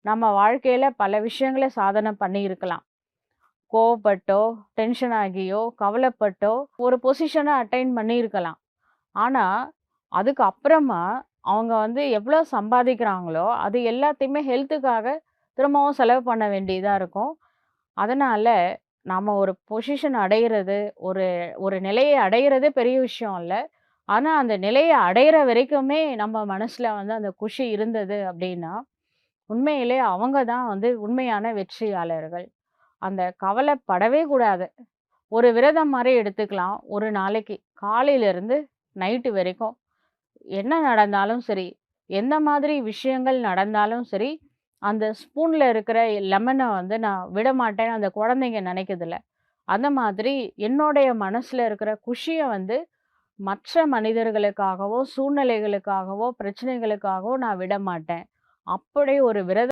நம்ம வாழ்க்கையில பல விஷயங்கள சாதனை பண்ணியிருக்கலாம். கோவப்பட்டோ, டென்ஷன் ஆகியோ, கவலைப்பட்டோ ஒரு பொசிஷன அட்டைன் பண்ணியிருக்கலாம். ஆனா, அதுக்கு அப்புறமா அவங்க எவ்வளோ சம்பாதிக்கிறாங்களோ, அது எல்லாத்தையுமே ஹெல்த்துக்காக திரும்பவும் செலவு பண்ண வேண்டியதா இருக்கும். அதனால நாம ஒரு பொசிஷன் அடையிறது, ஒரு ஒரு நிலைய அடையிறதே பெரிய விஷயம் இல்ல. ஆனா, அந்த நிலைய அடையிற வரைக்குமே நம்ம மனசுல அந்த குஷி இருந்தது அப்டின்னா, உண்மையிலே அவங்க தான் உண்மையான வெற்றியாளர்கள். அந்த கவலைப்படவே கூடாது. ஒரு விரதம் மாரி எடுத்துக்கலாம். ஒரு நாளைக்கு காலையிலிருந்து நைட்டு வரைக்கும் என்ன நடந்தாலும் சரி, எந்த மாதிரி விஷயங்கள் நடந்தாலும் சரி, அந்த ஸ்பூன்ல இருக்கிற லெமன நான் விடமாட்டேன்னு அந்த குழந்தைங்க நெனைக்குதுல்ல. அந்த மாதிரி என்னுடைய மனசுல இருக்கிற குஷிய மற்ற மனிதர்களுக்காகவோ, சூழ்நிலைகளுக்காகவோ, பிரச்சனைகளுக்காகவோ நான் விடமாட்டேன். அப்படி ஒரு விரதம்